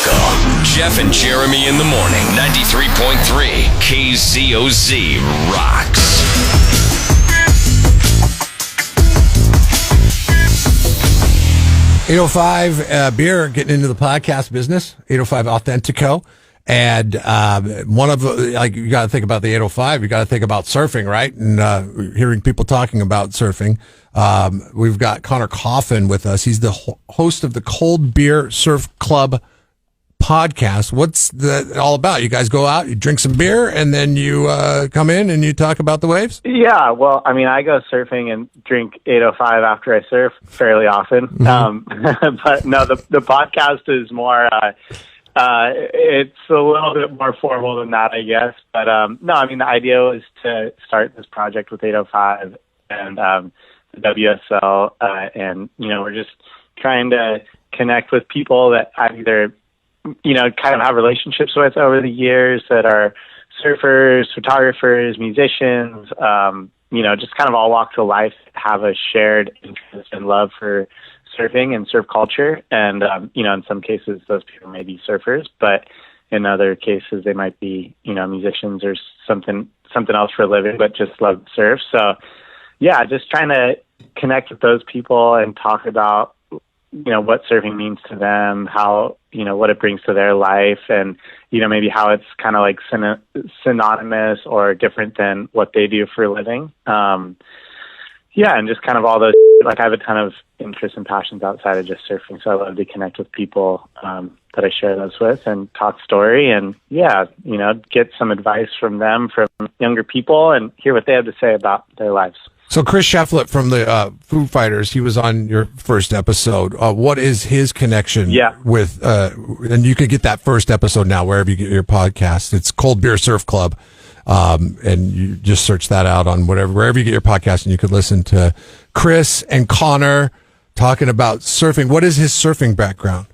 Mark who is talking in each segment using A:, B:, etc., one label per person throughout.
A: Typical. Jeff and Jeremy in the morning. 93.3 KZOZ rocks.
B: .805 beer, getting into the podcast business. 805 Authentico. And one of you got to think about the 805. You got to think about surfing, right? And hearing people talking about surfing. We've got Connor Coffin with us. He's the host of the Cold Beer Surf Club podcast. What's that all about? You guys go out, you drink some beer, and then you come in and you talk about the waves?
C: Yeah, well, I mean, I go surfing and drink 805 after I surf fairly often. Mm-hmm. But no, the podcast is more, it's a little bit more formal than that, I guess. But no, I mean, the idea was to start this project with 805 and the WSL, and, we're just trying to connect with people that I've either kind of have relationships with over the years that are surfers, photographers, musicians, just kind of all walks of life have a shared interest and love for surfing and surf culture. And, in some cases, those people may be surfers, but in other cases, they might be, musicians or something else for a living, but just love to surf. So, yeah, just trying to connect with those people and talk about, what surfing means to them, how, what it brings to their life, and, maybe how it's kind of like synonymous or different than what they do for a living. Yeah, and just kind of all those, like I have a ton of interests and passions outside of just surfing, so I love to connect with people that I share those with and talk story and, get some advice from them, from younger people, and hear what they have to say about their lives.
B: So Chris Shefflett from the Foo Fighters, he was on your first episode. What is his connection with, and you can get that first episode now wherever you get your podcast. It's Cold Beer Surf Club. And you just search that out on wherever you get your podcast, and you could listen to Chris and Connor talking about surfing. What is his surfing background?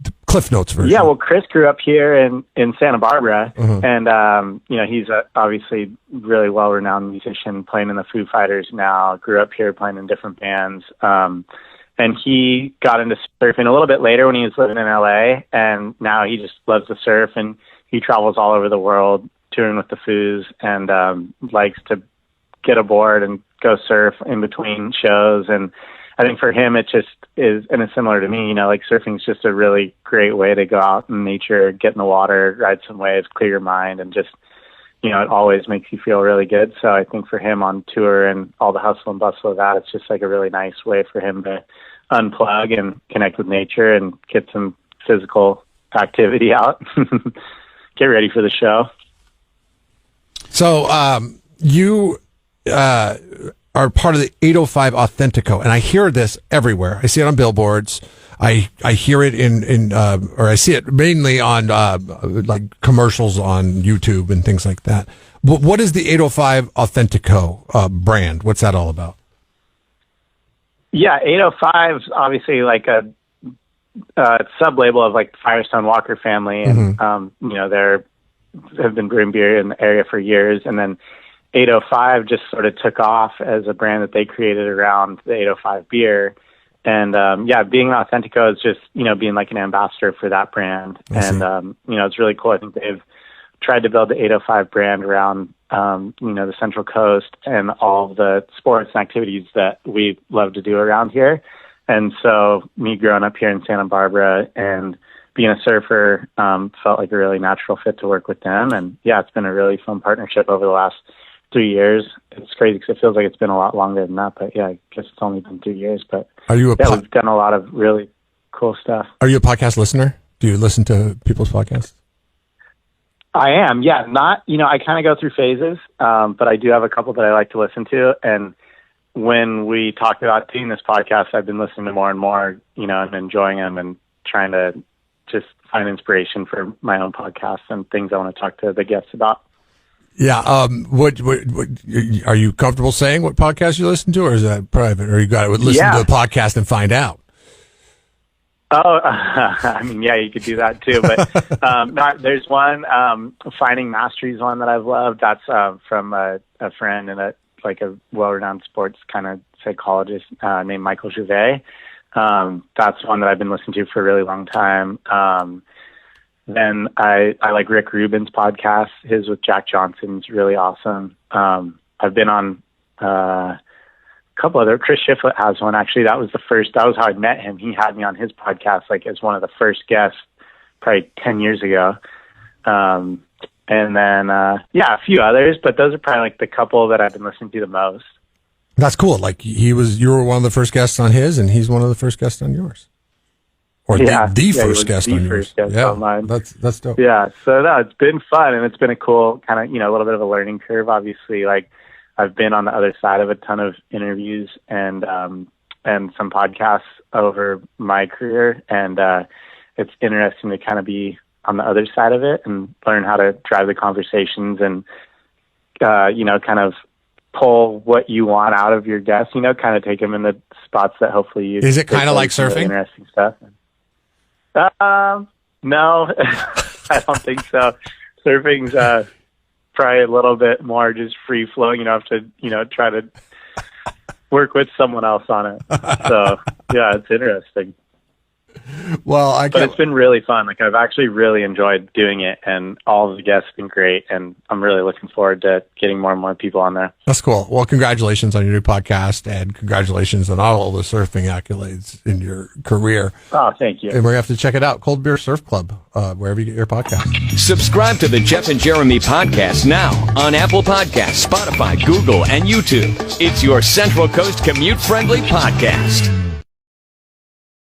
B: The Cliff Notes version.
C: Yeah, well, Chris grew up here in Santa Barbara, and he's obviously really well-renowned musician, playing in the Foo Fighters now. Grew up here playing in different bands, and he got into surfing a little bit later when he was living in LA, and now he just loves to surf, and he travels all over the world touring with the Foos, and likes to get aboard and go surf in between shows. And I think for him, it just is, and it's similar to me, like surfing is just a really great way to go out in nature, get in the water, ride some waves, clear your mind, and just, it always makes you feel really good. So I think for him on tour and all the hustle and bustle of that, it's just like a really nice way for him to unplug and connect with nature and get some physical activity out, get ready for the show.
B: So you are part of the 805 Authentico, and I hear this everywhere. I see it on billboards. I hear it or I see it mainly on like commercials on YouTube and things like that. But what is the 805 Authentico brand? What's that all about?
C: Yeah, 805 is obviously like a sub-label of like Firestone Walker family, and they're have been brewing beer in the area for years, and then 805 just sort of took off as a brand that they created around the 805 beer. And being an Authentico is just, being like an ambassador for that brand. And, it's really cool. I think they've tried to build the 805 brand around, the Central Coast and all the sports and activities that we love to do around here. And so me growing up here in Santa Barbara and being a surfer, felt like a really natural fit to work with them. And it's been a really fun partnership over the last 3 years. It's crazy because it feels like it's been a lot longer than that, but I guess it's only been 3 years. But we've done a lot of really cool stuff.
B: Are you a podcast listener? Do you listen to people's podcasts?
C: I am, not, I kind of go through phases, but I do have a couple that I like to listen to. And when we talked about doing this podcast, I've been listening to more and more, and enjoying them and trying to just find inspiration for my own podcast and things I want to talk to the guests about.
B: Yeah. What are you comfortable saying what podcast you listen to, or is that private, or you got to listen to the podcast and find out?
C: Oh, I mean, you could do that too, but there's one, Finding Mastery is one that I've loved. That's from a friend and a well-renowned sports kind of psychologist named Michael Gervais. That's one that I've been listening to for a really long time. Then I like Rick Rubin's podcast. His with Jack Johnson's really awesome. I've been on a couple other. Chris Shiflett has one, actually. That was how I met him. He had me on his podcast like as one of the first guests probably 10 years ago. And then a few others, but those are probably like the couple that I've been listening to the most.
B: That's cool. Like you were one of the first guests on his, and he's one of the first guests on yours. Or the first guest on yours.
C: On mine.
B: That's dope.
C: Yeah. So no, it's been fun, and it's been a cool kind of, a little bit of a learning curve. Obviously, like I've been on the other side of a ton of interviews and some podcasts over my career, and it's interesting to kind of be on the other side of it and learn how to drive the conversations and kind of pull what you want out of your guests. Kind of take them in the spots that hopefully you.
B: Is it kind of like surfing?
C: Really interesting stuff. No, I don't think so. Surfing's probably a little bit more just free flowing. You don't have to, try to work with someone else on it. So yeah, it's interesting.
B: Well,
C: but it's been really fun. Like I've actually really enjoyed doing it, and all of the guests have been great, and I'm really looking forward to getting more and more people on there.
B: That's cool. Well, congratulations on your new podcast, and congratulations on all the surfing accolades in your career.
C: Oh, thank you.
B: And we're going to have to check it out. Cold Beer Surf Club, wherever you get your podcast.
A: Subscribe to the Jeff and Jeremy podcast now on Apple Podcasts, Spotify, Google, and YouTube. It's your Central Coast commute-friendly podcast.